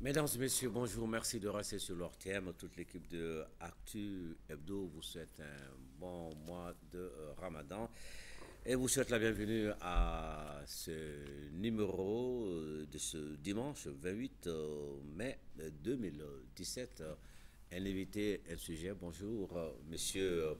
Mesdames et messieurs, bonjour, merci de rester sur leur thème. Toute l'équipe de Actu Hebdo vous souhaite un bon mois de Ramadan et vous souhaite la bienvenue à ce numéro de ce dimanche 28 mai 2017. Un invité, un sujet. Bonjour, monsieur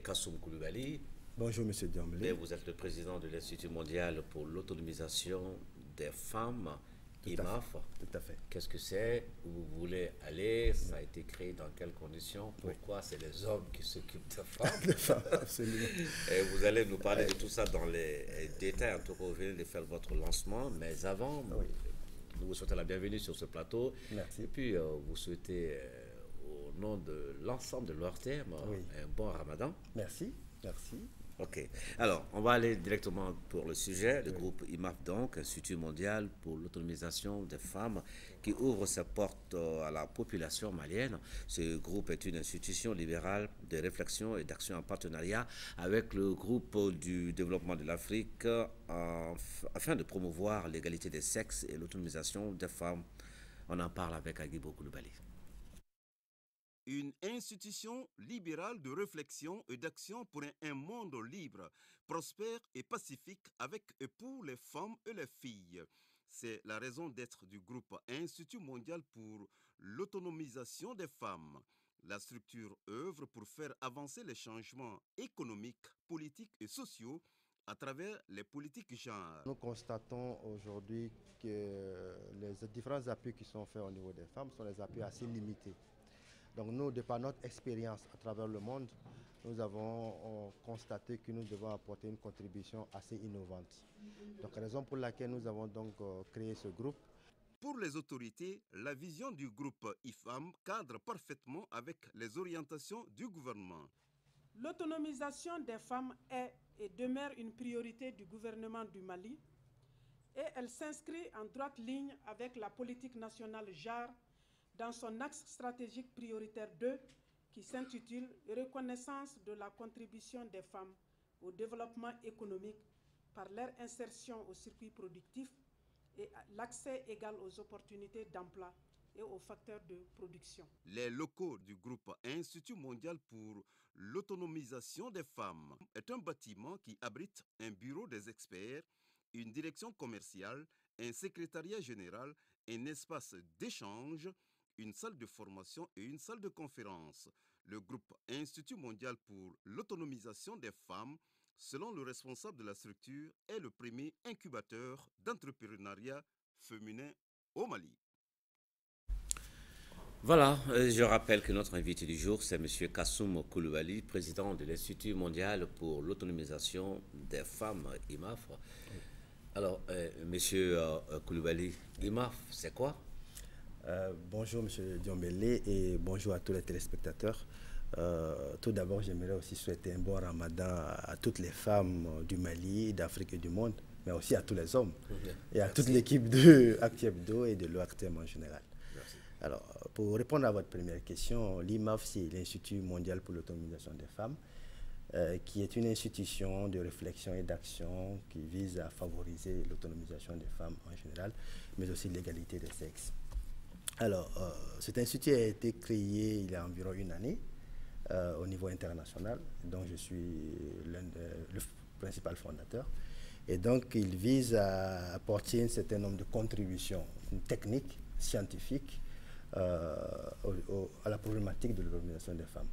Kassoum Koulibaly. Bonjour, Monsieur Et Diambélé. vous êtes le président de l'Institut mondial pour l'autonomisation des femmes, Tout à fait. IMAF. Tout à fait. Qu'est-ce que c'est? Où vous voulez aller? Ça a été créé dans quelles conditions? Oui. Pourquoi c'est les hommes qui s'occupent des femmes? Des femmes, absolument. Et vous allez nous parler de tout ça dans les détails. En tout cas, vous venez de faire votre lancement. Mais avant, Oui. nous vous souhaitons la bienvenue sur ce plateau. Merci. Et puis, vous souhaitez, au nom de l'ensemble de leur thème, Oui. un bon ramadan. Merci. Merci. Ok. Alors, on va aller directement pour le sujet. Le Oui. groupe IMAF, donc, Institut mondial pour l'autonomisation des femmes, qui ouvre ses portes à la population malienne. Ce groupe est une institution libérale de réflexion et d'action en partenariat avec le groupe du développement de l'Afrique afin de promouvoir l'égalité des sexes et l'autonomisation des femmes. On en parle avec Aguibo Koulibaly. Une institution libérale de réflexion et d'action pour un monde libre, prospère et pacifique avec et pour les femmes et les filles. C'est la raison d'être du groupe Institut mondial pour l'autonomisation des femmes. La structure œuvre pour faire avancer les changements économiques, politiques et sociaux à travers les politiques genre. Nous constatons aujourd'hui que les différents appuis qui sont faits au niveau des femmes sont des appuis assez limités. Donc nous, de par notre expérience à travers le monde, nous avons constaté que nous devons apporter une contribution assez innovante. Donc raison pour laquelle nous avons donc créé ce groupe. Pour les autorités, la vision du groupe IFAM cadre parfaitement avec les orientations du gouvernement. L'autonomisation des femmes est et demeure une priorité du gouvernement du Mali et elle s'inscrit en droite ligne avec la politique nationale JAR dans son axe stratégique prioritaire 2 qui s'intitule « Reconnaissance de la contribution des femmes au développement économique par leur insertion au circuit productif et l'accès égal aux opportunités d'emploi et aux facteurs de production ». Les locaux du groupe Institut mondial pour l'autonomisation des femmes est un bâtiment qui abrite un bureau des experts, une direction commerciale, un secrétariat général, un espace d'échange, une salle de formation et une salle de conférence. Le groupe Institut mondial pour l'autonomisation des femmes, selon le responsable de la structure, est le premier incubateur d'entrepreneuriat féminin au Mali. Voilà, je rappelle que notre invité du jour, c'est M. Kassoum Koulibaly, président de l'Institut mondial pour l'autonomisation des femmes, IMAF. Alors, M. Koulibaly, IMAF, c'est quoi? Bonjour Monsieur Diambélé et bonjour à tous les téléspectateurs. Tout d'abord, j'aimerais aussi souhaiter un bon ramadan à toutes les femmes du Mali, d'Afrique et du monde, mais aussi à tous les hommes et à toute l'équipe de Actu Hebdo et de l'OACTM en général. Merci. Alors, pour répondre à votre première question, l'IMAF, c'est l'Institut mondial pour l'autonomisation des femmes, qui est une institution de réflexion et d'action qui vise à favoriser l'autonomisation des femmes en général, mais aussi l'égalité des sexes. Alors, cet institut a été créé il y a environ une année au niveau international, dont je suis le principal fondateur. Et donc, il vise à apporter un certain nombre de contributions techniques, scientifiques, à la problématique de l'autonomisation des femmes.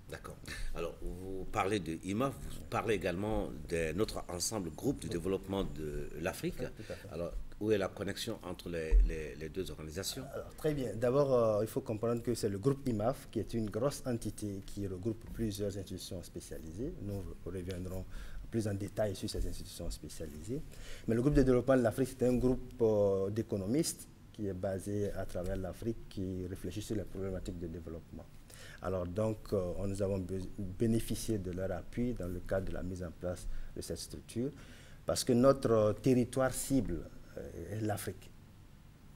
D'accord. Alors, vous parlez de IMAF, vous parlez également de notre ensemble groupe du développement de l'Afrique. Tout à fait. Alors, où est la connexion entre les deux organisations? Alors, très bien. D'abord, il faut comprendre que c'est le groupe IMAF qui est une grosse entité qui regroupe plusieurs institutions spécialisées. Nous reviendrons plus en détail sur ces institutions spécialisées. Mais le groupe de développement de l'Afrique, c'est un groupe d'économistes qui est basé à travers l'Afrique, qui réfléchit sur les problématiques de développement. Alors donc, nous avons bénéficié de leur appui dans le cadre de la mise en place de cette structure, parce que notre territoire cible est l'Afrique.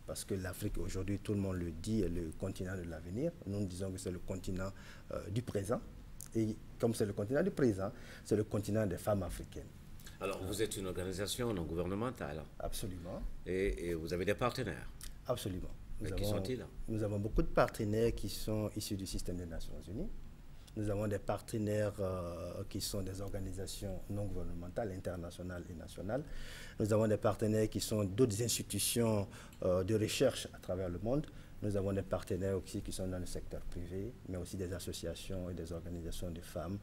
Parce que l'Afrique, aujourd'hui, tout le monde le dit, est le continent de l'avenir. Nous disons que c'est le continent du présent. Et comme c'est le continent du présent, c'est le continent des femmes africaines. Alors, vous êtes une organisation non gouvernementale. Absolument. Et vous avez des partenaires. Absolument. Qui sont-ils? Nous avons beaucoup de partenaires qui sont issus du système des Nations Unies. Nous avons des partenaires qui sont des organisations non gouvernementales, internationales et nationales. Nous avons des partenaires qui sont d'autres institutions de recherche à travers le monde. Nous avons des partenaires aussi qui sont dans le secteur privé, mais aussi des associations et des organisations de femmes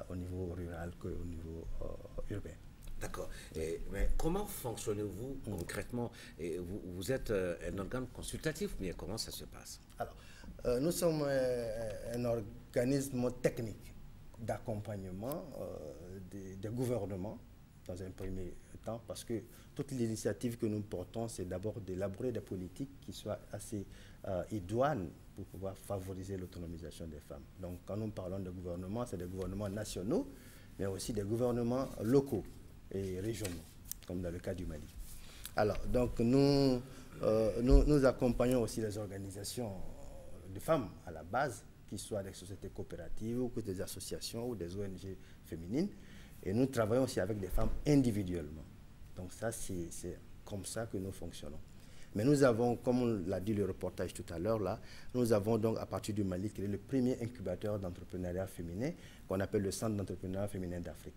au niveau rural qu'au niveau urbain. D'accord. Mais comment fonctionnez-vous concrètement? Vous êtes un organe consultatif, mais comment ça se passe? Alors, nous sommes un organisme technique d'accompagnement des gouvernements dans un premier temps, parce que toute l'initiative que nous portons, c'est d'abord d'élaborer des politiques qui soient assez idoines pour pouvoir favoriser l'autonomisation des femmes. Donc, quand nous parlons de gouvernement, c'est des gouvernements nationaux, mais aussi des gouvernements locaux et régionaux, comme dans le cas du Mali. Alors, donc, nous accompagnons aussi les organisations de femmes à la base, qu'ils soient des sociétés coopératives ou que des associations ou des ONG féminines. Et nous travaillons aussi avec des femmes individuellement. Donc ça, c'est comme ça que nous fonctionnons. Mais nous avons, comme l'a dit le reportage tout à l'heure, là, nous avons donc à partir du Mali créé le premier incubateur d'entrepreneuriat féminin qu'on appelle le Centre d'entrepreneuriat féminin d'Afrique.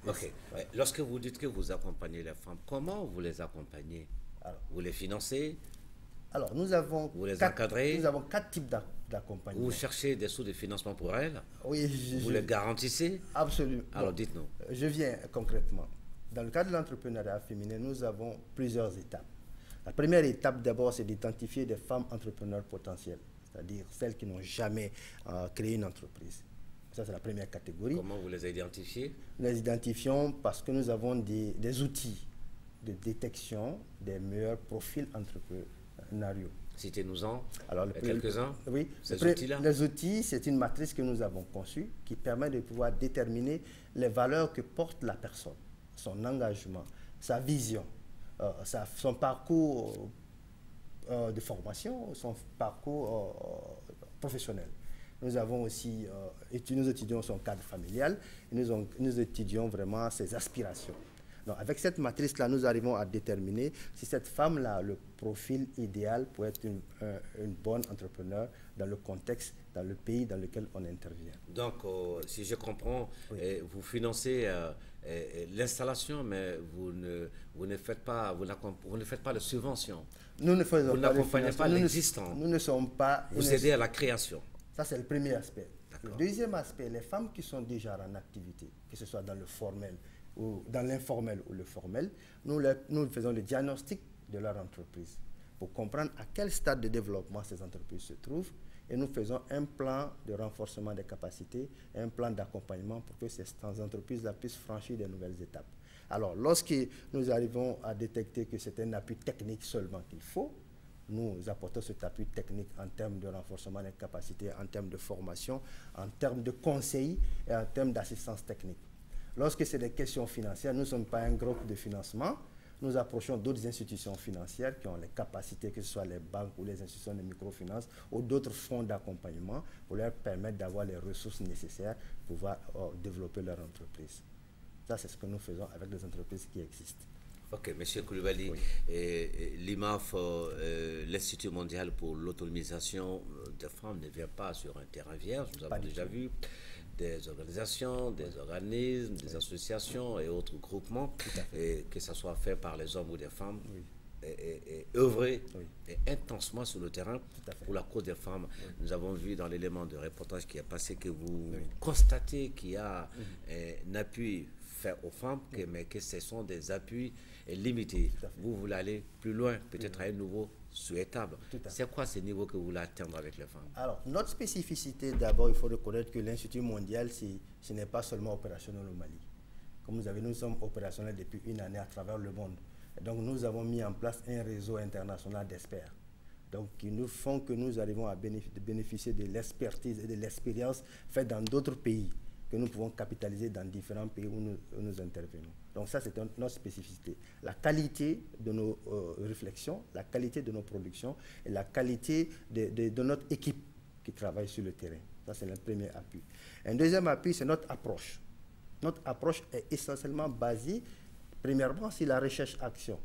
Ok. Lorsque vous dites que vous accompagnez les femmes, comment vous les accompagnez? Alors, vous les financez? Alors, nous avons vous les encadrez? Nous avons 4 types d'accompagnement. Vous cherchez des sources de financement pour elles? Oui. Vous les garantissez? Absolument. Alors, dites-nous. Je viens concrètement. Dans le cadre de l'entrepreneuriat féminin, nous avons plusieurs étapes. La première étape, d'abord, c'est d'identifier des femmes entrepreneurs potentielles, c'est-à-dire celles qui n'ont jamais créé une entreprise. Ça, c'est la première catégorie. Comment vous les identifiez? Nous les identifions parce que nous avons des outils de détection des meilleurs profils entrepreneuriaux. Citez-nous-en. Alors, quelques-uns. Oui, ces outils-là. Les outils, c'est une matrice que nous avons conçue qui permet de pouvoir déterminer les valeurs que porte la personne, son engagement, sa vision, son parcours de formation, son parcours professionnel. Nous avons aussi, nous étudions son cadre familial, et nous étudions vraiment ses aspirations. Donc, avec cette matrice-là, nous arrivons à déterminer si cette femme-là a le profil idéal pour être une bonne entrepreneur dans le contexte, dans le pays dans lequel on intervient. Donc, si je comprends, oui, vous financez l'installation, mais vous ne faites pas de subvention. Nous ne faisons vous n'accompagnez pas l'existant. Nous ne sommes pas... Vous aidez à la création. Ça, c'est le premier aspect. Le deuxième aspect, les femmes qui sont déjà en activité, que ce soit dans le formel, ou dans l'informel ou le formel, nous faisons le diagnostic de leur entreprise pour comprendre à quel stade de développement ces entreprises se trouvent, et nous faisons un plan de renforcement des capacités, un plan d'accompagnement pour que ces entreprises puissent franchir de nouvelles étapes. Alors, lorsque nous arrivons à détecter que c'est un appui technique seulement qu'il faut, nous apportons cet appui technique en termes de renforcement des capacités, en termes de formation, en termes de conseil et en termes d'assistance technique. Lorsque c'est des questions financières, nous ne sommes pas un groupe de financement. Nous approchons d'autres institutions financières qui ont les capacités, que ce soit les banques ou les institutions de microfinance ou d'autres fonds d'accompagnement pour leur permettre d'avoir les ressources nécessaires pour pouvoir développer leur entreprise. Ça, c'est ce que nous faisons avec les entreprises qui existent. Ok, M. Koulibaly, oui. L'IMAF, l'Institut mondial pour l'autonomisation des femmes, ne vient pas sur un terrain vierge. Nous avons déjà vu des organisations, des organismes, des associations et autres groupements, et que ce soit fait par les hommes ou des femmes, et œuvrer intensement sur le terrain pour la cause des femmes. Nous avons vu dans l'élément de reportage qui est passé que vous constatez qu'il y a un appui fait aux femmes, mais que ce sont des appuis limités. Vous voulez aller plus loin, peut-être à un niveau souhaitable. C'est quoi ce niveau que vous voulez atteindre avec les femmes? Alors, notre spécificité, d'abord, il faut reconnaître que l'Institut mondial, ce n'est pas seulement opérationnel au Mali. Comme vous savez, nous sommes opérationnels depuis une année à travers le monde. Et donc, nous avons mis en place un réseau international d'experts. Donc, qui nous font que nous arrivons à bénéficier de l'expertise et de l'expérience faite dans d'autres pays, que nous pouvons capitaliser dans différents pays où nous intervenons. Donc ça, c'est notre spécificité. La qualité de nos réflexions, la qualité de nos productions et la qualité de notre équipe qui travaille sur le terrain. Ça, c'est notre premier appui. Un deuxième appui, c'est notre approche. Notre approche est essentiellement basée, premièrement, sur la recherche-action.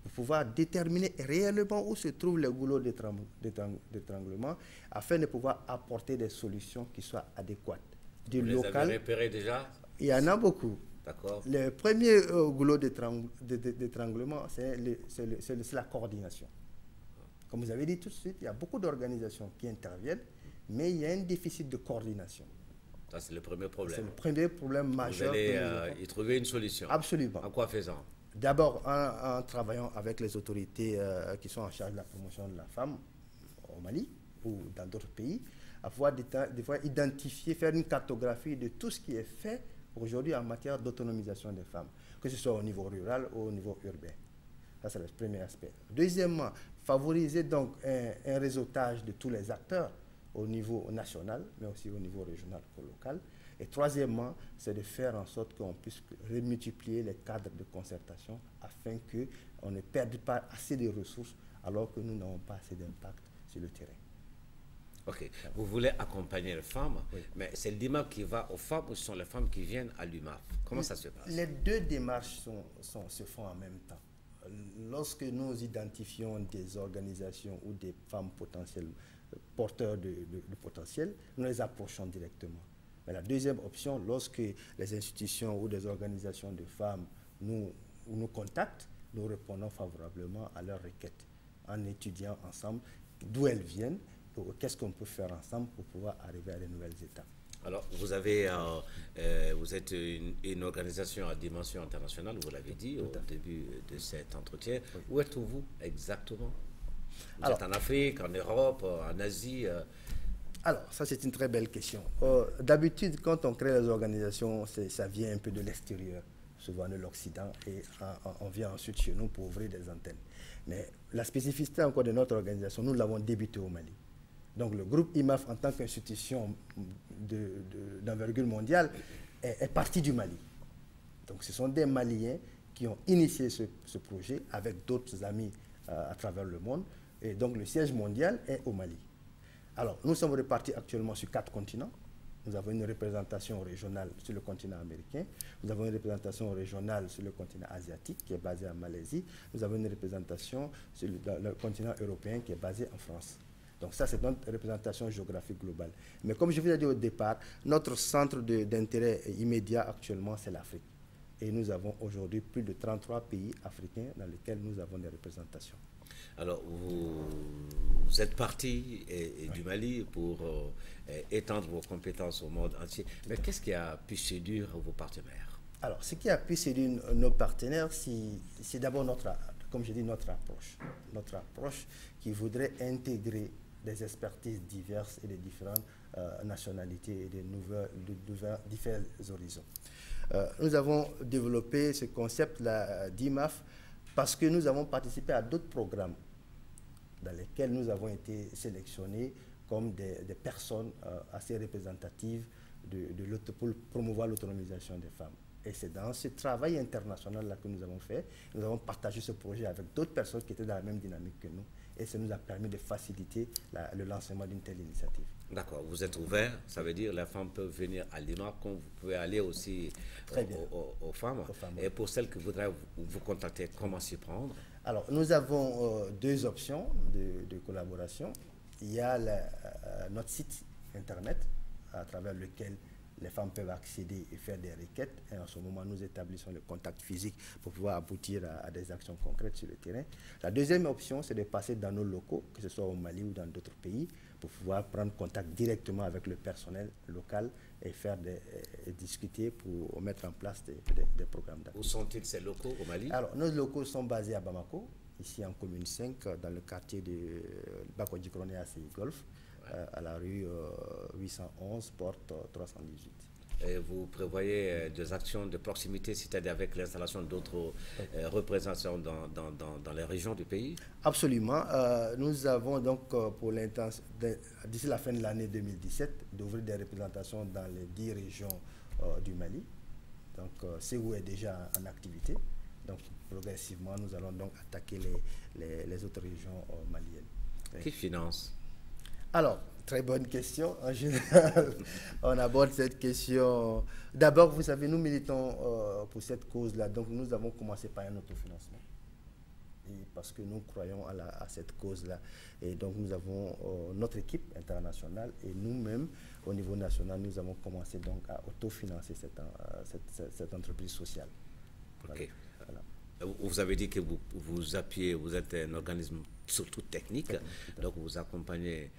pour pouvoir déterminer réellement où se trouvent les goulots d'étranglement afin de pouvoir apporter des solutions qui soient adéquates. Du local. Vous les avez repérés déjà? Il y en a beaucoup. D'accord. Le premier goulot d'étranglement, c'est la coordination. Comme vous avez dit tout de suite, il y a beaucoup d'organisations qui interviennent, mais il y a un déficit de coordination. Ça, c'est le premier problème. C'est le premier problème majeur. Vous allez y trouver une solution. Absolument. En quoi faisant? D'abord, en travaillant avec les autorités qui sont en charge de la promotion de la femme au Mali ou dans d'autres pays, à pouvoir des fois identifier, faire une cartographie de tout ce qui est fait aujourd'hui en matière d'autonomisation des femmes, que ce soit au niveau rural ou au niveau urbain. Ça, c'est le premier aspect. Deuxièmement, favoriser donc un réseautage de tous les acteurs au niveau national, mais aussi au niveau régional ou local. Et troisièmement, c'est de faire en sorte qu'on puisse remultiplier les cadres de concertation afin qu'on ne perde pas assez de ressources alors que nous n'avons pas assez d'impact sur le terrain. Ok. Vous voulez accompagner les femmes, oui. Mais c'est l'IMAF qui va aux femmes ou ce sont les femmes qui viennent à l'IMAF? Comment ça se passe? Les deux démarches se font en même temps. Lorsque nous identifions des organisations ou des femmes potentielles, porteurs de potentiel, nous les approchons directement. Mais la deuxième option, lorsque les institutions ou des organisations de femmes nous contactent, nous répondons favorablement à leurs requêtes en étudiant ensemble d'où elles viennent, qu'est-ce qu'on peut faire ensemble pour pouvoir arriver à de nouvelles étapes. Alors, vous êtes une organisation à dimension internationale, vous l'avez dit au début de cet entretien. Oui. Où êtes-vous exactement? Vous êtes en Afrique, en Europe, en Asie? Alors, ça c'est une très belle question. D'habitude, quand on crée les organisations, ça vient un peu de l'extérieur, souvent de l'Occident, et on vient ensuite chez nous pour ouvrir des antennes. Mais la spécificité encore de notre organisation, nous l'avons débuté au Mali. Donc le groupe IMAF, en tant qu'institution d'envergure mondiale, est parti du Mali. Donc ce sont des Maliens qui ont initié ce projet avec d'autres amis à travers le monde. Et donc le siège mondial est au Mali. Alors nous sommes répartis actuellement sur 4 continents. Nous avons une représentation régionale sur le continent américain. Nous avons une représentation régionale sur le continent asiatique qui est basée en Malaisie. Nous avons une représentation sur le continent européen qui est basée en France. Donc ça, c'est notre représentation géographique globale. Mais comme je vous ai dit au départ, notre centre d'intérêt immédiat actuellement, c'est l'Afrique. Et nous avons aujourd'hui plus de 33 pays africains dans lesquels nous avons des représentations. Alors, vous êtes parti du Mali pour étendre vos compétences au monde entier. Mais qu'est-ce qui a pu séduire vos partenaires? Alors, ce qui a pu séduire nos partenaires, c'est d'abord comme je dis, notre approche. Notre approche qui voudrait intégrer des expertises diverses et de différentes nationalités et de différents horizons. Nous avons développé ce concept d'IMAF parce que nous avons participé à d'autres programmes dans lesquels nous avons été sélectionnés comme des personnes assez représentatives pour promouvoir l'autonomisation des femmes. Et c'est dans ce travail international-là que nous avons fait. Nous avons partagé ce projet avec d'autres personnes qui étaient dans la même dynamique que nous. Et ça nous a permis de faciliter le lancement d'une telle initiative. D'accord. Vous êtes ouvert, ça veut dire que les femmes peuvent venir à l'IMAF, comme vous pouvez aller aussi aux femmes. Et pour celles qui voudraient vous contacter, comment s'y prendre? Alors, nous avons 2 options de collaboration. Il y a notre site internet à travers lequel les femmes peuvent accéder et faire des requêtes. Et en ce moment, nous établissons le contact physique pour pouvoir aboutir à des actions concrètes sur le terrain. La deuxième option, c'est de passer dans nos locaux, que ce soit au Mali ou dans d'autres pays, pour pouvoir prendre contact directement avec le personnel local et discuter pour mettre en place des programmes d'action. Où sont-ils ces locaux au Mali? Alors, nos locaux sont basés à Bamako, ici en commune 5, dans le quartier de Bakodjikrone à Golf. À la rue 811, porte 318. Et vous prévoyez des actions de proximité, c'est-à-dire avec l'installation d'autres représentations dans les régions du pays? Absolument. Nous avons donc pour l'intention, d'ici la fin de l'année 2017, d'ouvrir des représentations dans les 10 régions du Mali. Donc, Ségou est déjà en activité. Donc, progressivement, nous allons donc attaquer les autres régions maliennes. Qui finance? Alors, très bonne question. En général, on aborde cette question. D'abord, vous savez, nous militons pour cette cause-là. Donc, nous avons commencé par un autofinancement. Et parce que nous croyons à cette cause-là. Et donc nous avons notre équipe internationale et nous-mêmes, au niveau national, nous avons commencé donc à autofinancer cette entreprise sociale. Ok. Voilà. Vous avez dit que vous appuyez, vous êtes un organisme surtout technique, donc vous accompagnez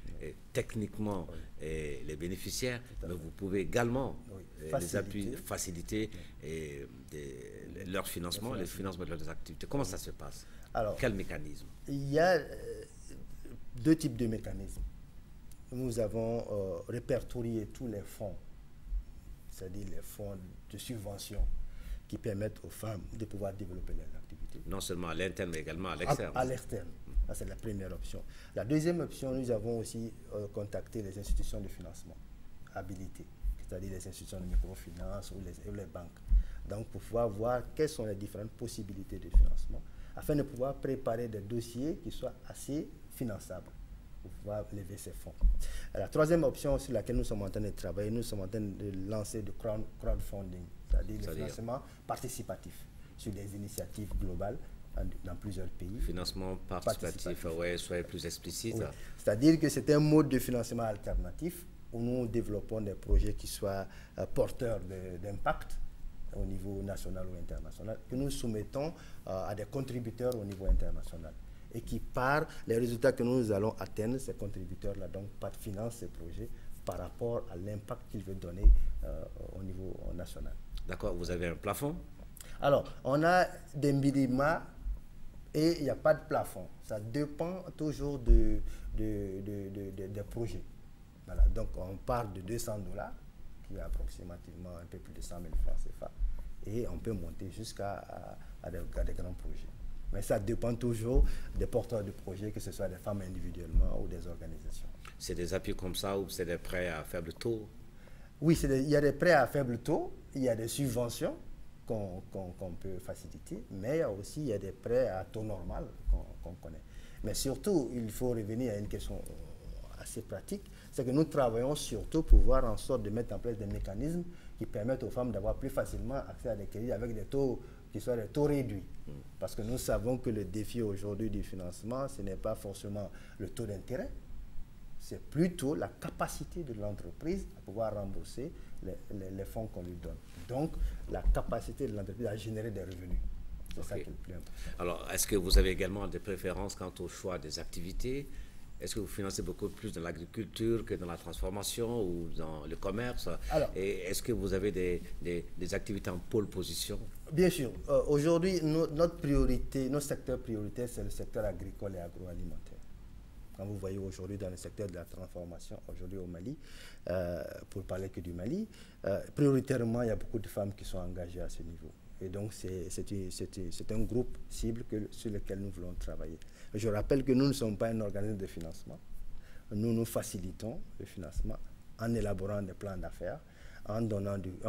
techniquement les bénéficiaires, mais vous pouvez également les appuyer, faciliter leur financement, le financement de leurs activités. Comment ça se passe? Alors, quel mécanisme? Il y a deux types de mécanismes. Nous avons répertorié tous les fonds, c'est-à-dire les fonds de subvention qui permettent aux femmes de pouvoir développer leurs activités. Non seulement à l'interne, mais également à l'externe. À l'externe. Ça, c'est la première option. La deuxième option, nous avons aussi contacté les institutions de financement habilitées, c'est-à-dire les institutions de microfinance ou les banques. Donc, pour pouvoir voir quelles sont les différentes possibilités de financement, afin de pouvoir préparer des dossiers qui soient assez finançables pour pouvoir lever ces fonds. La troisième option sur laquelle nous sommes en train de travailler, nous sommes en train de lancer du crowdfunding, c'est-à-dire le financement participatif sur des initiatives globales dans plusieurs pays. Financement participatif, oui, soyez plus explicite. Oui. C'est-à-dire que c'est un mode de financement alternatif où nous développons des projets qui soient porteurs d'impact au niveau national ou international, que nous soumettons à des contributeurs au niveau international. Et qui, par les résultats que nous allons atteindre, ces contributeurs-là donc financent ces projets par rapport à l'impact qu'ils veulent donner au niveau national. D'accord, vous avez un plafond? Alors, on a des minima et il n'y a pas de plafond. Ça dépend toujours des projets. Voilà, donc on part de $200, qui est approximativement un peu plus de 100 000 francs CFA, et on peut monter jusqu'à des grands projets. Mais ça dépend toujours des porteurs de projets, que ce soit des femmes individuellement ou des organisations. C'est des appuis comme ça ou c'est des prêts à faible taux? Oui, il y a des prêts à faible taux, il y a des subventions qu'on peut faciliter, mais il y a des prêts à taux normal qu'on connaît. Mais surtout, il faut revenir à une question assez pratique, c'est que nous travaillons surtout pour voir en sorte de mettre en place des mécanismes qui permettent aux femmes d'avoir plus facilement accès à des crédits avec des taux qui soient des taux réduits. Parce que nous savons que le défi aujourd'hui du financement, ce n'est pas forcément le taux d'intérêt, c'est plutôt la capacité de l'entreprise à pouvoir rembourser les fonds qu'on lui donne. Donc, la capacité de l'entreprise à générer des revenus. C'est ça qui est le plus important. Alors, est-ce que vous avez également des préférences quant au choix des activités? Est-ce que vous financez beaucoup plus dans l'agriculture que dans la transformation ou dans le commerce? Alors, et est-ce que vous avez des activités en pôle position? Bien sûr. Aujourd'hui, notre secteur prioritaire, c'est le secteur agricole et agroalimentaire. Quand vous voyez aujourd'hui dans le secteur de la transformation, aujourd'hui au Mali, pour parler que du Mali, prioritairement, il y a beaucoup de femmes qui sont engagées à ce niveau. Et donc, c'est un groupe cible sur lequel nous voulons travailler. Je rappelle que nous ne sommes pas un organisme de financement. Nous facilitons le financement en élaborant des plans d'affaires, en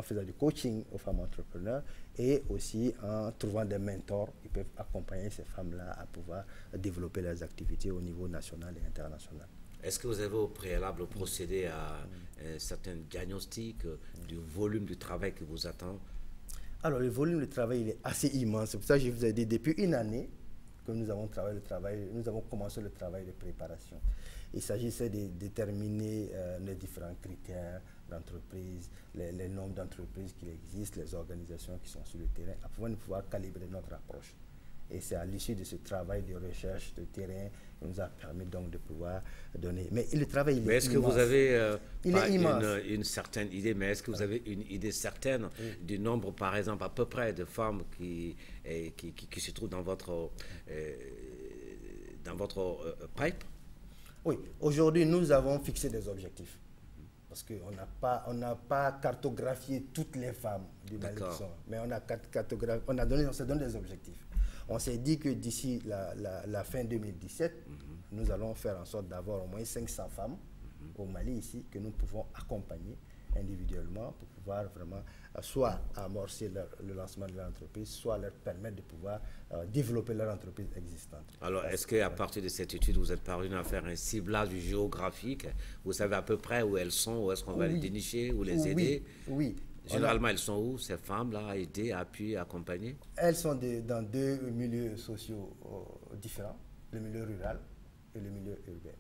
faisant du coaching aux femmes entrepreneurs et aussi en trouvant des mentors qui peuvent accompagner ces femmes-là à pouvoir développer leurs activités au niveau national et international. Est-ce que vous avez au préalable procédé à un certain diagnostic du volume du travail qui vous attend? Alors, le volume de travail il est assez immense. C'est pour ça que je vous ai dit, depuis une année que nous avons commencé le travail de préparation. Il s'agissait de déterminer les différents critères d'entreprise, les nombres d'entreprises qui existent, les organisations qui sont sur le terrain, afin de pouvoir calibrer notre approche. Et c'est à l'issue de ce travail de recherche de terrain qui nous a permis donc de pouvoir donner. Mais le travail, il est immense. Est-ce que vous avez une certaine idée, mais est-ce que vous avez une idée certaine du nombre, par exemple, à peu près de femmes qui se trouvent dans votre pipe? Oui, aujourd'hui, nous avons fixé des objectifs. Parce qu'on n'a pas cartographié toutes les femmes du Mali, mais on s'est donné des objectifs. On s'est dit que d'ici la fin 2017, nous allons faire en sorte d'avoir au moins 500 femmes au Mali ici que nous pouvons accompagner individuellement pour pouvoir vraiment soit amorcer le lancement de l'entreprise, soit leur permettre de pouvoir développer leur entreprise existante. Alors, est-ce qu'à partir de cette étude, vous êtes parvenu à faire un ciblage géographique? Vous savez à peu près où elles sont, où est-ce qu'on va les dénicher, ou les aider? Oui. Généralement, elles sont où, ces femmes-là, à aider, à appuyer, à accompagner? Elles sont dans deux milieux sociaux différents, le milieu rural et le milieu urbain.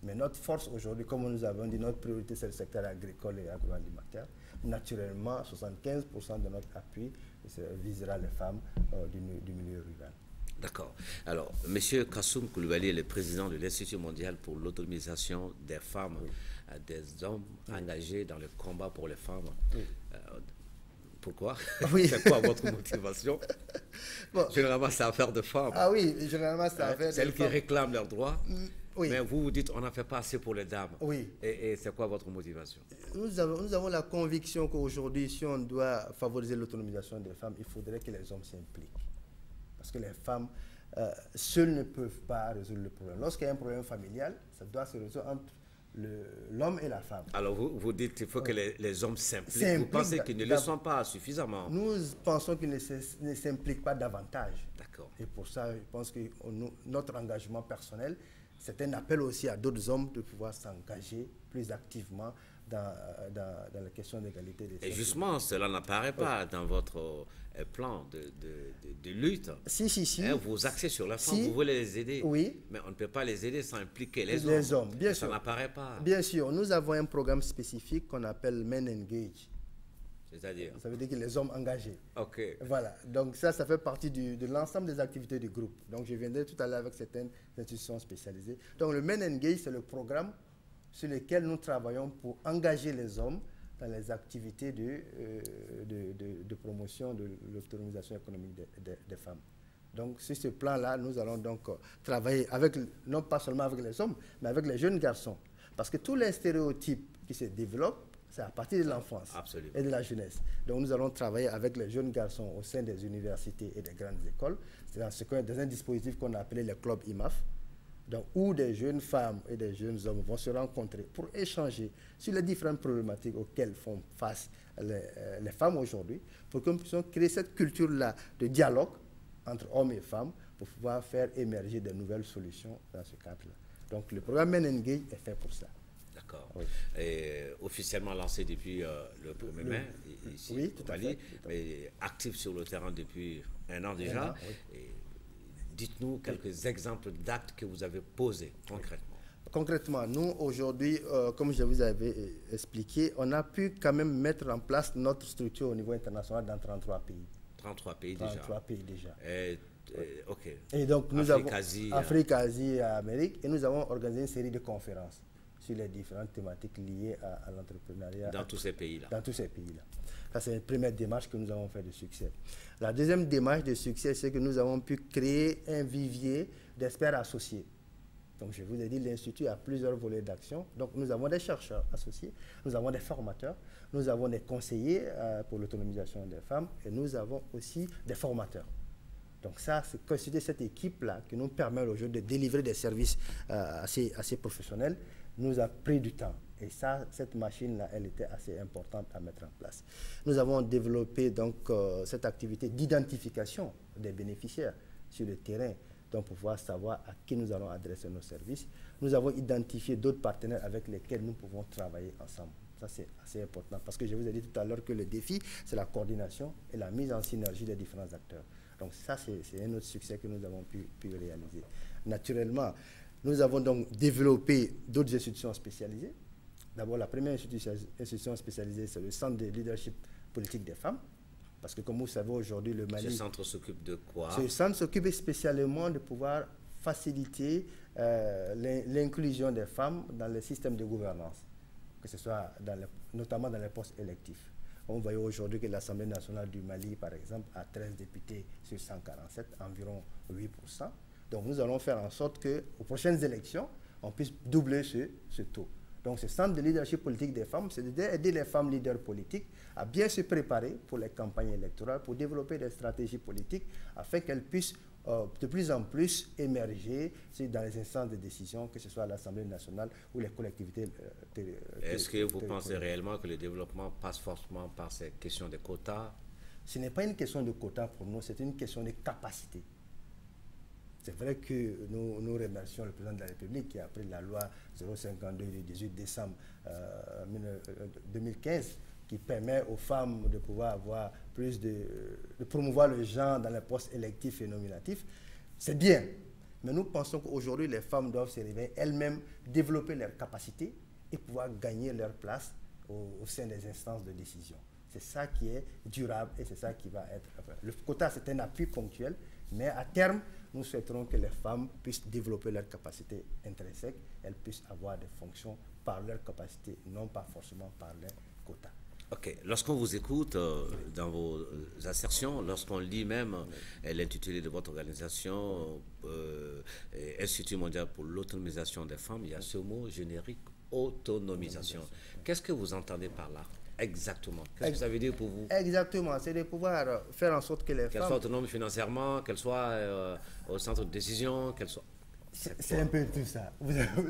Mais notre force aujourd'hui, comme nous avons dit, notre priorité c'est le secteur agricole et agroalimentaire. Naturellement, 75% de notre appui visera les femmes du milieu rural. D'accord. Alors, M. Kassoum Koulibaly est le président de l'Institut mondial pour l'autonomisation des femmes, des hommes engagés dans le combat pour les femmes. Oui. Pourquoi? Oui. C'est quoi votre motivation? Bon. Généralement, c'est affaire de femmes. Ah oui, généralement, c'est affaire de femmes. Celles qui réclament leurs droits. Oui. Mais vous dites on n'en fait pas assez pour les dames. Oui. Et c'est quoi votre motivation? Nous avons la conviction qu'aujourd'hui, si on doit favoriser l'autonomisation des femmes, il faudrait que les hommes s'impliquent. Parce que les femmes, seules ne peuvent pas résoudre le problème. Lorsqu'il y a un problème familial, ça doit se résoudre entre l'homme et la femme. Alors vous dites qu'il faut que les hommes s'impliquent. Vous pensez qu'ils ne le sont pas suffisamment? Nous pensons qu'ils ne s'impliquent pas davantage. D'accord. Et pour ça, je pense que notre engagement personnel, c'est un appel aussi à d'autres hommes de pouvoir s'engager plus activement dans la question d'égalité des sexes. Et justement, cela n'apparaît pas dans votre plan de lutte. Si. Vous axez sur la femme, vous voulez les aider. Oui. Mais on ne peut pas les aider sans impliquer les hommes. Bien sûr. Ça n'apparaît pas. Bien sûr. Nous avons un programme spécifique qu'on appelle Men Engage. C'est-à-dire? Ça veut dire que les hommes engagés. OK. Voilà. Donc ça fait partie de l'ensemble des activités du groupe. Donc je viendrai tout à l'heure avec certaines institutions spécialisées. Donc le Men Engage, c'est le programme sur lequel nous travaillons pour engager les hommes dans les activités de promotion de l'autonomisation économique des femmes. Donc sur ce plan-là, nous allons donc travailler non pas seulement avec les hommes, mais avec les jeunes garçons. Parce que tous les stéréotypes qui se développent, c'est à partir de l'enfance et de la jeunesse. Donc nous allons travailler avec les jeunes garçons au sein des universités et des grandes écoles. C'est dans un dispositif qu'on a appelé les clubs IMAF, donc, où des jeunes femmes et des jeunes hommes vont se rencontrer pour échanger sur les différentes problématiques auxquelles font face les femmes aujourd'hui, pour que nous puissions créer cette culture-là de dialogue entre hommes et femmes pour pouvoir faire émerger de nouvelles solutions dans ce cadre-là. Donc le programme Men Engage est fait pour ça. D'accord. Oui. Officiellement lancé depuis le 1er mai, ici, oui, tout à fait. Mais actif sur le terrain depuis un an déjà. Oui. Dites-nous quelques exemples d'actes que vous avez posés concrètement. Concrètement, nous, aujourd'hui, comme je vous avais expliqué, on a pu quand même mettre en place notre structure au niveau international dans 33 pays. 33 pays 33 pays déjà. OK. Et donc, nous Afrique, avons Asie, Afrique, Asie et Amérique. Et nous avons organisé une série de conférences sur les différentes thématiques liées à l'entrepreneuriat. Dans tous ces pays-là. Dans tous ces pays-là. Ça, c'est une première démarche que nous avons fait de succès. La deuxième démarche de succès, c'est que nous avons pu créer un vivier d'experts associés. Donc, je vous ai dit, l'Institut a plusieurs volets d'action. Donc, nous avons des chercheurs associés, nous avons des formateurs, nous avons des conseillers pour l'autonomisation des femmes et nous avons aussi des formateurs. Donc, ça, c'est constituer cette équipe-là qui nous permet aujourd'hui de délivrer des services assez professionnels, nous a pris du temps. Et ça, cette machine-là, elle était assez importante à mettre en place. Nous avons développé donc cette activité d'identification des bénéficiaires sur le terrain, donc pour pouvoir savoir à qui nous allons adresser nos services. Nous avons identifié d'autres partenaires avec lesquels nous pouvons travailler ensemble. Ça, c'est assez important parce que je vous ai dit tout à l'heure que le défi, c'est la coordination et la mise en synergie des différents acteurs. Donc ça, c'est un autre succès que nous avons pu réaliser. Naturellement, nous avons donc développé d'autres institutions spécialisées. D'abord, la première institution spécialisée, c'est le Centre de leadership politique des femmes. Parce que comme vous savez, aujourd'hui, le Mali... Ce centre s'occupe de quoi? Ce centre s'occupe spécialement de pouvoir faciliter l'inclusion des femmes dans le système de gouvernance, que ce soit notamment dans les postes électifs. On voit aujourd'hui que l'Assemblée nationale du Mali, par exemple, a 13 députés sur 147, environ 8%. Donc nous allons faire en sorte qu'aux prochaines élections, on puisse doubler ce taux. Donc ce centre de leadership politique des femmes, c'est d'aider les femmes leaders politiques à bien se préparer pour les campagnes électorales, pour développer des stratégies politiques, afin qu'elles puissent de plus en plus émerger dans les instances de décision, que ce soit à l'Assemblée nationale ou les collectivités Est-ce que vous pensez réellement que le développement passe forcément par ces questions de quotas? Ce n'est pas une question de quotas pour nous, c'est une question de capacité. C'est vrai que nous remercions le président de la République qui a pris la loi 052 du 18 décembre 2015 qui permet aux femmes de pouvoir avoir plus de promouvoir le genre dans les postes électifs et nominatifs. C'est bien. Mais nous pensons qu'aujourd'hui, les femmes doivent se réveiller elles-mêmes, développer leurs capacités et pouvoir gagner leur place au sein des instances de décision. C'est ça qui est durable et c'est ça qui va être... Le quota, c'est un appui ponctuel, mais à terme, nous souhaiterons que les femmes puissent développer leurs capacités intrinsèques, elles puissent avoir des fonctions par leurs capacités, non pas forcément par leurs quotas. Ok, lorsqu'on vous écoute dans vos assertions, lorsqu'on lit même l'intitulé de votre organisation, Institut mondial pour l'autonomisation des femmes, il y a ce mot générique, autonomisation. Qu'est-ce que vous entendez par là exactement? Qu'est-ce que ça veut dire pour vous? Exactement, c'est de pouvoir faire en sorte que les femmes... Qu'elles soient autonomes financièrement, qu'elles soient au centre de décision, qu'elles soient... C'est un peu tout ça.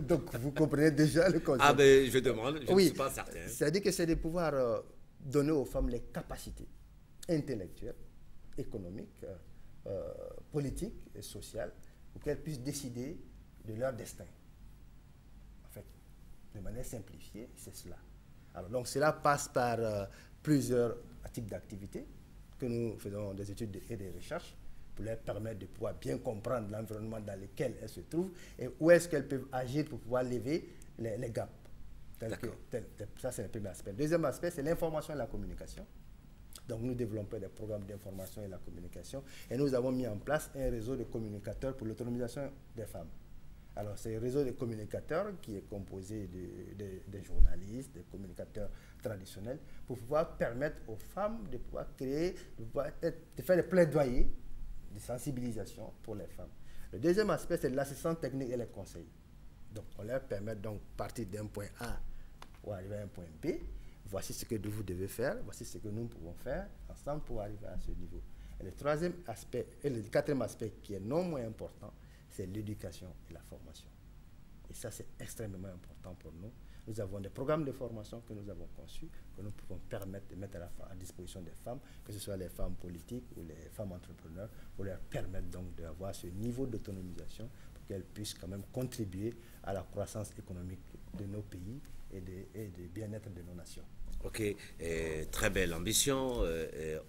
Donc, vous comprenez déjà le concept. Ah ben, je demande, je ne suis pas certain. C'est-à-dire que c'est de pouvoir donner aux femmes les capacités intellectuelles, économiques, politiques et sociales pour qu'elles puissent décider de leur destin. En fait, de manière simplifiée, c'est cela. Alors, donc, cela passe par plusieurs types d'activités que nous faisons des études et des recherches pour leur permettre de pouvoir bien comprendre l'environnement dans lequel elles se trouvent et où est-ce qu'elles peuvent agir pour pouvoir lever les gaps. Ça, c'est le premier aspect. Le deuxième aspect, c'est l'information et la communication. Donc, nous développons des programmes d'information et la communication et nous avons mis en place un réseau de communicateurs pour l'autonomisation des femmes. Alors, c'est un réseau de communicateurs qui est composé de journalistes, de communicateurs traditionnels, pour pouvoir permettre aux femmes de pouvoir créer, de faire des plaidoyers, de sensibilisation pour les femmes. Le deuxième aspect, c'est l'assistance technique et les conseils. Donc, on leur permet donc de partir d'un point A pour arriver à un point B. Voici ce que vous devez faire, voici ce que nous pouvons faire ensemble pour arriver à ce niveau. Et le troisième aspect, et le quatrième aspect qui est non moins important, c'est l'éducation et la formation. Et ça, c'est extrêmement important pour nous. Nous avons des programmes de formation que nous avons conçus, que nous pouvons permettre de mettre à disposition des femmes, que ce soit les femmes politiques ou les femmes entrepreneurs, pour leur permettre donc d'avoir ce niveau d'autonomisation pour qu'elles puissent quand même contribuer à la croissance économique de nos pays et du bien-être de nos nations. Ok, très belle ambition,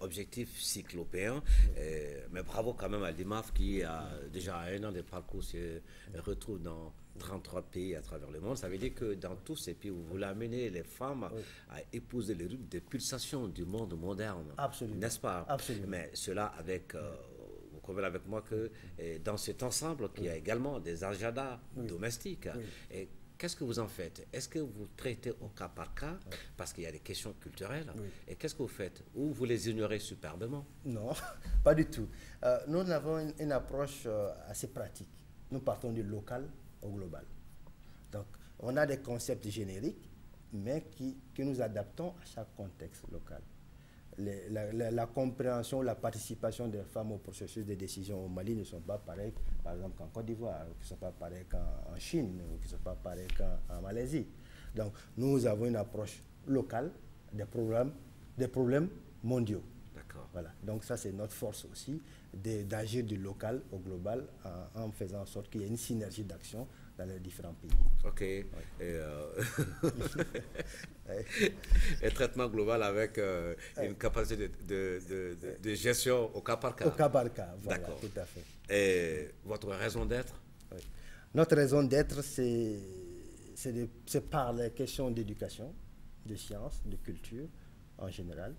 objectif cyclopéen, mais bravo quand même à l'IMAF qui a déjà 1 an de parcours, se retrouve dans 33 pays à travers le monde. Ça veut dire que dans tous ces pays, vous voulez amener les femmes à épouser les rythmes des pulsations du monde moderne. Absolument. N'est-ce pas? Absolument. Mais cela avec... vous convenez avec moi que dans cet ensemble, qu'il y a également des agendas domestiques. Et qu'est-ce que vous en faites? Est-ce que vous traitez au cas par cas? Parce qu'il y a des questions culturelles. Et qu'est-ce que vous faites? Ou vous les ignorez superbement? Non, pas du tout. Nous avons une approche assez pratique. Nous partons du local au global. Donc, on a des concepts génériques, mais que nous adaptons à chaque contexte local. La compréhension, la participation des femmes au processus de décision au Mali ne sont pas pareilles, par exemple, qu'en Côte d'Ivoire, qui ne sont pas pareilles qu'en Chine, ou qui ne sont pas pareilles qu'en Malaisie. Donc, nous avons une approche locale des problèmes mondiaux. D'accord. Voilà. Donc, ça, c'est notre force aussi, d'agir du local au global en faisant en sorte qu'il y ait une synergie d'action dans les différents pays. Ok. Et traitement global avec une capacité de gestion au cas par cas. Au cas par cas, voilà. D'accord. Tout à fait. Et votre raison d'être? Oui. Notre raison d'être, c'est par les questions d'éducation, de sciences, de culture en général,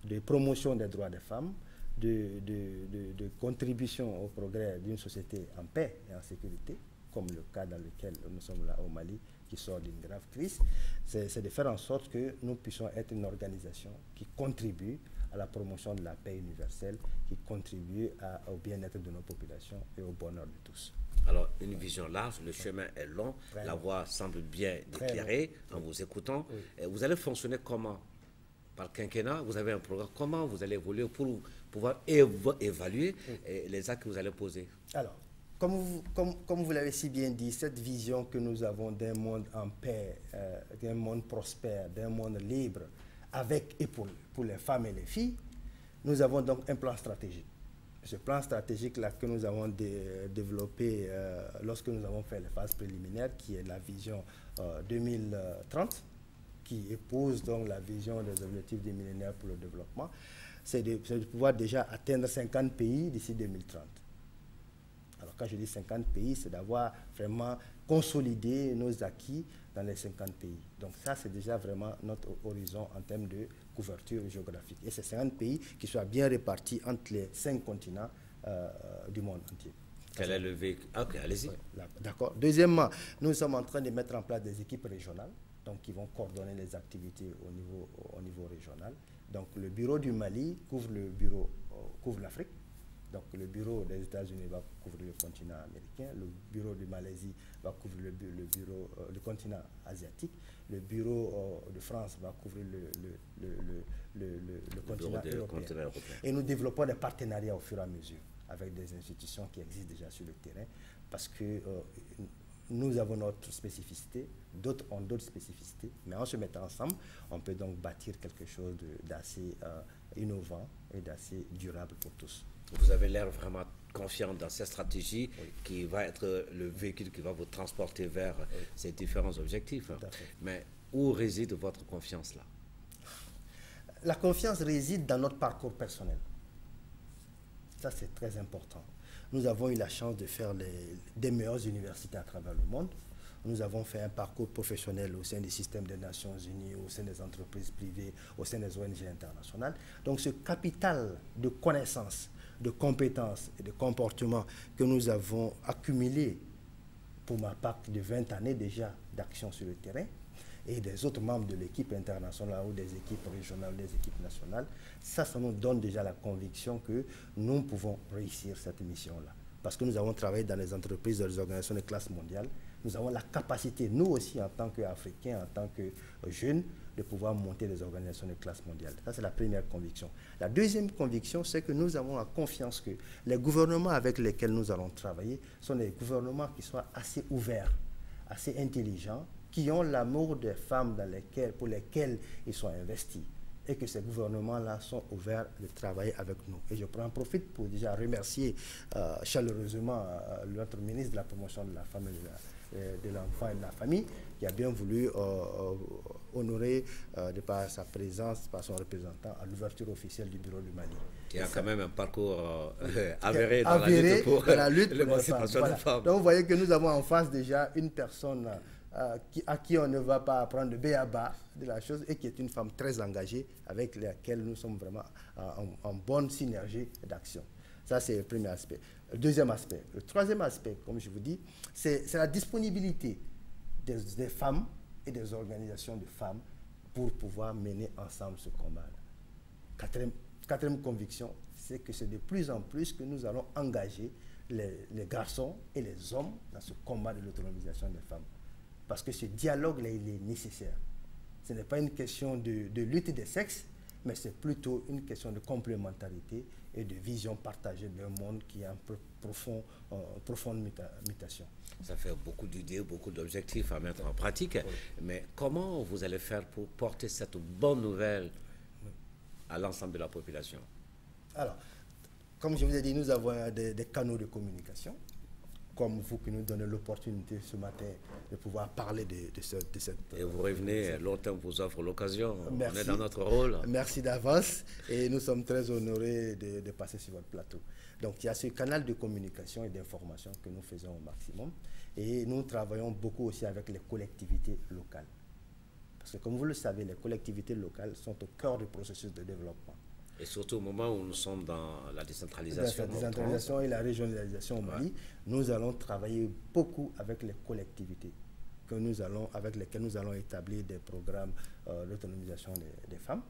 de promotion des droits des femmes, de contribution au progrès d'une société en paix et en sécurité, comme le cas dans lequel nous sommes là au Mali, qui sort d'une grave crise. C'est de faire en sorte que nous puissions être une organisation qui contribue à la promotion de la paix universelle, qui contribue au bien-être de nos populations et au bonheur de tous. Alors, une vision large, le chemin est long, la voie semble bien éclairée en vous écoutant. Et vous allez fonctionner comment? Par quinquennat, vous avez un programme. Comment vous allez évoluer pour pouvoir évaluer les actes que vous allez poser? Alors, comme vous l'avez si bien dit, cette vision que nous avons d'un monde en paix, d'un monde prospère, d'un monde libre, avec et pour les femmes et les filles, nous avons donc un plan stratégique. Ce plan stratégique-là que nous avons développé lorsque nous avons fait les phases préliminaires, qui est la vision 2030, qui épouse donc la vision des objectifs du millénaire pour le développement, c'est de pouvoir déjà atteindre 50 pays d'ici 2030. Alors quand je dis 50 pays, c'est d'avoir vraiment consolidé nos acquis dans les 50 pays. Donc ça, c'est déjà vraiment notre horizon en termes de couverture géographique. Et c'est 50 pays qui soient bien répartis entre les 5 continents du monde entier. Quel est le véhicule? Ok, allez-y. D'accord. Deuxièmement, nous sommes en train de mettre en place des équipes régionales, donc qui vont coordonner les activités au niveau régional. Donc le bureau du Mali couvre l'Afrique. Donc le bureau des États-Unis va couvrir le continent américain, le bureau de Malaisie va couvrir le continent asiatique, le bureau de France va couvrir le continent européen. Et nous développons des partenariats au fur et à mesure avec des institutions qui existent déjà sur le terrain, parce que nous avons notre spécificité, d'autres ont d'autres spécificités, mais en se mettant ensemble, on peut donc bâtir quelque chose d'assez innovant et d'assez durable pour tous. Vous avez l'air vraiment confiant dans cette stratégie qui va être le véhicule qui va vous transporter vers ces différents objectifs. Mais où réside votre confiance là? La confiance réside dans notre parcours personnel. Ça, c'est très important. Nous avons eu la chance de faire des meilleures universités à travers le monde. Nous avons fait un parcours professionnel au sein du système des Nations Unies, au sein des entreprises privées, au sein des ONG internationales. Donc ce capital de connaissances, de compétences et de comportements que nous avons accumulé, pour ma part, de 20 années déjà d'action sur le terrain, et des autres membres de l'équipe internationale ou des équipes régionales, des équipes nationales, ça nous donne déjà la conviction que nous pouvons réussir cette mission-là. Parce que nous avons travaillé dans les entreprises, dans les organisations de classe mondiale, nous avons la capacité, nous aussi en tant qu'Africains, en tant que jeunes, de pouvoir monter des organisations de classe mondiale. Ça, c'est la première conviction. La deuxième conviction, c'est que nous avons la confiance que les gouvernements avec lesquels nous allons travailler sont des gouvernements qui soient assez ouverts, assez intelligents, qui ont l'amour des femmes pour lesquelles ils sont investis, et que ces gouvernements-là sont ouverts de travailler avec nous. Et je profite pour déjà remercier chaleureusement notre ministre de la promotion de la femme et de l'enfant et de la famille, qui a bien voulu honorer de par sa présence, par son représentant, à l'ouverture officielle du bureau du Mali. Il y a quand même un parcours avéré dans la lutte pour l'émancipation des femmes. Donc vous voyez que nous avons en face déjà une personne à qui on ne va pas apprendre de B à bas de la chose, et qui est une femme très engagée avec laquelle nous sommes vraiment en bonne synergie d'action. Ça, c'est le premier aspect. Le deuxième aspect. Le troisième aspect, comme je vous dis, c'est la disponibilité des femmes et des organisations de femmes pour pouvoir mener ensemble ce combat-là. Quatrième conviction, c'est que c'est de plus en plus que nous allons engager les garçons et les hommes dans ce combat de l'autonomisation des femmes. Parce que ce dialogue-là, il est nécessaire. Ce n'est pas une question de lutte des sexes, mais c'est plutôt une question de complémentarité et de vision partagée d'un monde qui est en profonde mutation. Ça fait beaucoup d'idées, beaucoup d'objectifs à mettre en pratique. Oui. Mais comment vous allez faire pour porter cette bonne nouvelle à l'ensemble de la population? Alors, comme je vous ai dit, nous avons des canaux de communication, comme vous qui nous donnez l'opportunité ce matin de pouvoir parler de cette... Et vous revenez, longtemps vous offre l'occasion. On est dans notre rôle. Merci d'avance, et nous sommes très honorés de passer sur votre plateau. Donc il y a ce canal de communication et d'information que nous faisons au maximum, et nous travaillons beaucoup aussi avec les collectivités locales. Parce que comme vous le savez, les collectivités locales sont au cœur du processus de développement. Et surtout au moment où nous sommes dans la décentralisation. La décentralisation et la régionalisation au Mali, nous allons travailler beaucoup avec les collectivités avec lesquelles nous allons établir des programmes d'autonomisation des femmes,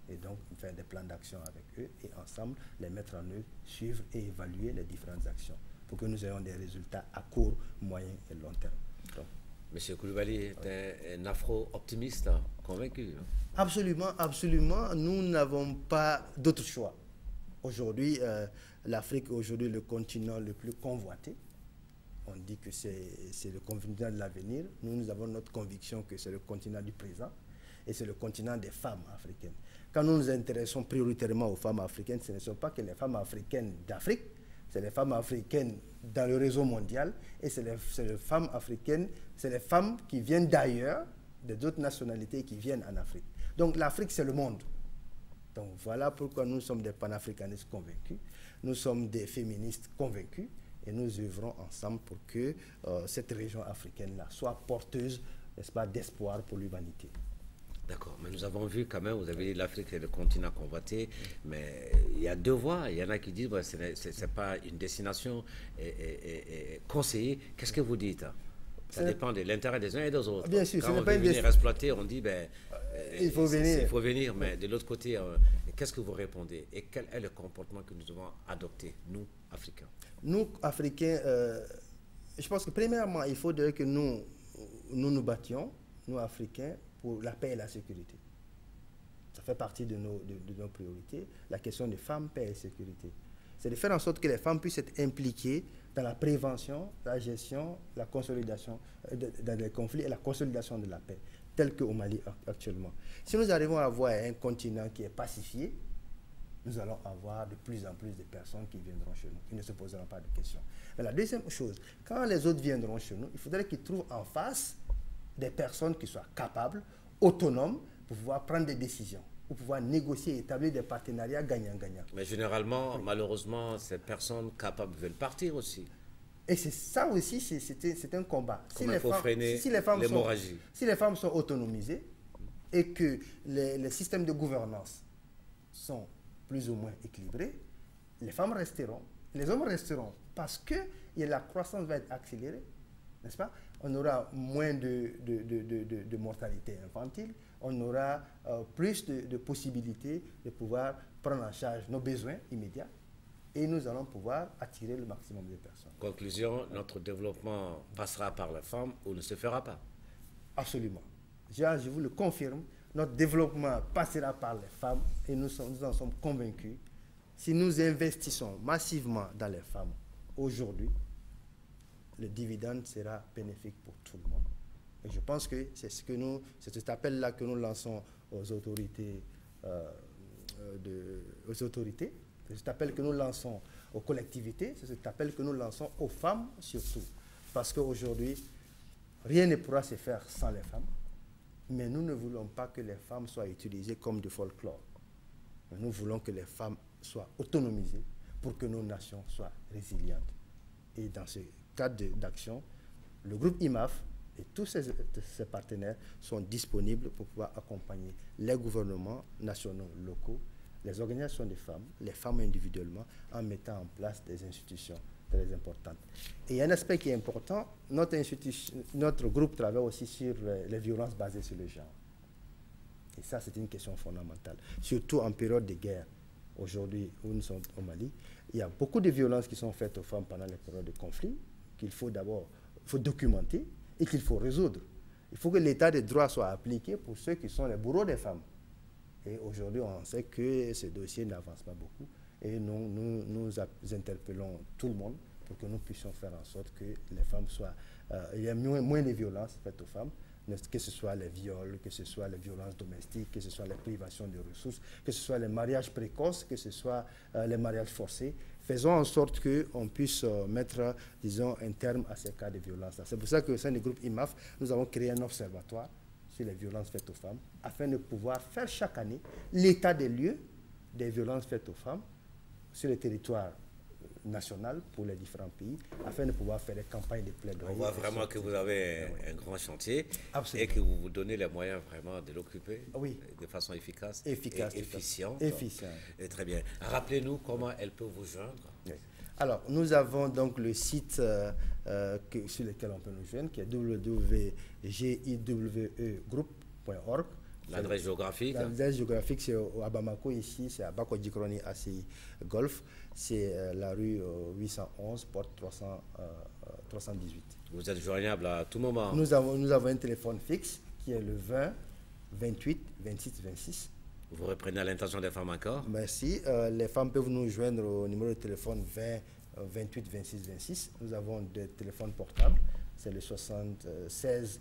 et donc faire des plans d'action avec eux, et ensemble les mettre en œuvre, suivre et évaluer les différentes actions pour que nous ayons des résultats à court, moyen et long terme. Donc, Monsieur Coulibaly est un afro-optimiste convaincu. Absolument, absolument. Nous n'avons pas d'autre choix. Aujourd'hui, l'Afrique est aujourd'hui le continent le plus convoité. On dit que c'est le continent de l'avenir. Nous avons notre conviction que c'est le continent du présent, et c'est le continent des femmes africaines. Quand nous nous intéressons prioritairement aux femmes africaines, ce ne sont pas que les femmes africaines d'Afrique, c'est les femmes africaines dans le réseau mondial, et c'est les femmes africaines, c'est les femmes qui viennent d'ailleurs, d'autres nationalités qui viennent en Afrique. Donc l'Afrique, c'est le monde. Donc voilà pourquoi nous sommes des panafricanistes convaincus, nous sommes des féministes convaincus, et nous œuvrons ensemble pour que cette région africaine-là soit porteuse, n'est-ce pas, d'espoir pour l'humanité. D'accord, mais nous avons vu quand même, vous avez dit l'Afrique est le continent convoité, mais il y a deux voies. Il y en a qui disent que ce n'est pas une destination conseillée. Qu'est-ce que vous dites? Ça dépend de l'intérêt des uns et des autres. Bien sûr, quand on veut venir exploiter, on dit il faut venir. Il faut venir, mais de l'autre côté, qu'est-ce que vous répondez? Et quel est le comportement que nous devons adopter, nous, Africains? Nous, Africains, je pense que premièrement, il faudrait que nous nous battions, nous, Africains, pour la paix et la sécurité. Ça fait partie de nos priorités. La question des femmes, paix et sécurité. C'est de faire en sorte que les femmes puissent être impliquées dans la prévention, la gestion, la consolidation dans les conflits et la consolidation de la paix, tel qu'au Mali actuellement. Si nous arrivons à avoir un continent qui est pacifié, nous allons avoir de plus en plus de personnes qui viendront chez nous, qui ne se poseront pas de questions. Mais la deuxième chose, quand les autres viendront chez nous, il faudrait qu'ils trouvent en face des personnes qui soient capables, autonomes, pour pouvoir prendre des décisions, pour pouvoir négocier et établir des partenariats gagnant-gagnant. Mais généralement, malheureusement, ces personnes capables veulent partir aussi. Et c'est ça aussi, c'est un combat. Comment il faut freiner l'hémorragie. Si les femmes sont autonomisées et que les systèmes de gouvernance sont plus ou moins équilibrés, les femmes resteront, les hommes resteront, parce que la croissance va être accélérée, n'est-ce pas? On aura moins de mortalité infantile, on aura plus de possibilités de pouvoir prendre en charge nos besoins immédiats et nous allons pouvoir attirer le maximum de personnes. Conclusion, notre développement passera par les femmes ou ne se fera pas? Absolument. Je vous le confirme, notre développement passera par les femmes et nous en sommes convaincus. Si nous investissons massivement dans les femmes aujourd'hui, le dividende sera bénéfique pour tout le monde. Et je pense que c'est cet appel-là que nous lançons aux autorités, c'est cet appel que nous lançons aux collectivités, c'est cet appel que nous lançons aux femmes surtout. Parce qu'aujourd'hui, rien ne pourra se faire sans les femmes, mais nous ne voulons pas que les femmes soient utilisées comme du folklore. Nous voulons que les femmes soient autonomisées pour que nos nations soient résilientes. Et dans ce cadre d'action, le groupe IMAF et tous ses partenaires sont disponibles pour pouvoir accompagner les gouvernements nationaux, locaux, les organisations des femmes, les femmes individuellement, en mettant en place des institutions très importantes. Et il y a un aspect qui est important, notre groupe travaille aussi sur les violences basées sur le genre. Et ça, c'est une question fondamentale, surtout en période de guerre. Aujourd'hui, où nous sommes au Mali, il y a beaucoup de violences qui sont faites aux femmes pendant les périodes de conflit, qu'il faut d'abord documenter et qu'il faut résoudre. Il faut que l'état de droit soit appliqué pour ceux qui sont les bourreaux des femmes. Et aujourd'hui, on sait que ce dossier n'avance pas beaucoup. Et nous interpellons tout le monde pour que nous puissions faire en sorte que les femmes soient... il y a moins de violences faites aux femmes, que ce soit les viols, que ce soit les violences domestiques, que ce soit les privations de ressources, que ce soit les mariages précoces, que ce soit les mariages forcés. Faisons en sorte qu'on puisse mettre, disons, un terme à ces cas de violence. C'est pour ça qu'au sein du groupe IMAF, nous avons créé un observatoire sur les violences faites aux femmes, afin de pouvoir faire chaque année l'état des lieux des violences faites aux femmes sur le territoire national pour les différents pays, afin de pouvoir faire des campagnes de plaidoyer. On voit vraiment que vous avez un grand chantier. Absolument. Et que vous vous donnez les moyens vraiment de l'occuper de façon efficace et efficiente. Et très bien. Rappelez-nous comment elle peut vous joindre. Oui. Alors, nous avons donc le site sur lequel on peut nous joindre, qui est www.giwegroup.org. L'adresse géographique? L'adresse géographique, c'est à Bamako, ici, c'est à Bako-Djikroni, ACI Golf. C'est la rue 811, porte 318. Vous êtes joignable à tout moment? Nous avons un téléphone fixe qui est le 20 28 26 26. Vous reprenez à l'intention des femmes encore? Merci. Les femmes peuvent nous joindre au numéro de téléphone 20 28 26 26. Nous avons des téléphones portables. C'est le 76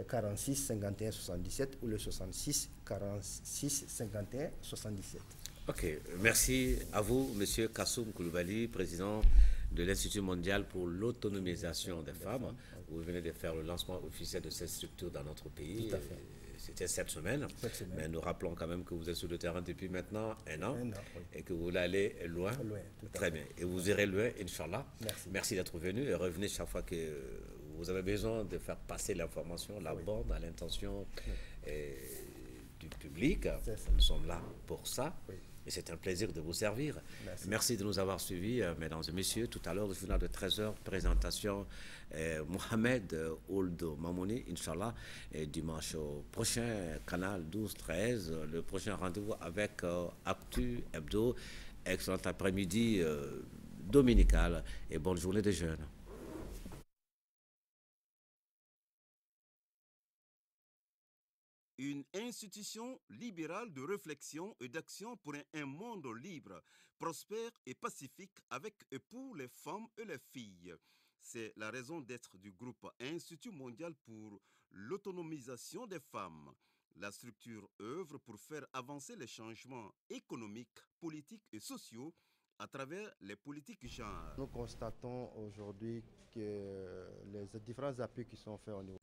46 51 77 ou le 66 46 51 77. Ok, merci à vous, Monsieur Kassoum Koulibaly, président de l'Institut mondial pour l'autonomisation des femmes. Vous venez de faire le lancement officiel de cette structure dans notre pays. Tout à fait. C'était cette semaine. Mais nous rappelons quand même que vous êtes sur le terrain depuis maintenant un an, oui. et que vous voulez aller loin. Très bien. Et vous irez loin, Inch'Allah. Merci d'être venu et revenez chaque fois que vous avez besoin de faire passer l'information, la bonne à l'intention du public. Nous sommes là pour ça. Et c'est un plaisir de vous servir. Merci de nous avoir suivis, mesdames et messieurs. Tout à l'heure, le journal de 13h, présentation Mohamed Ould Mamouni, Inch'Allah. Et dimanche prochain, canal 12-13, le prochain rendez-vous avec Actu Hebdo. Excellent après-midi dominical et bonne journée des jeunes. Une institution libérale de réflexion et d'action pour un monde libre, prospère et pacifique avec et pour les femmes et les filles. C'est la raison d'être du groupe Institut mondial pour l'autonomisation des femmes. La structure œuvre pour faire avancer les changements économiques, politiques et sociaux à travers les politiques genre. Nous constatons aujourd'hui que les différents appuis qui sont faits au niveau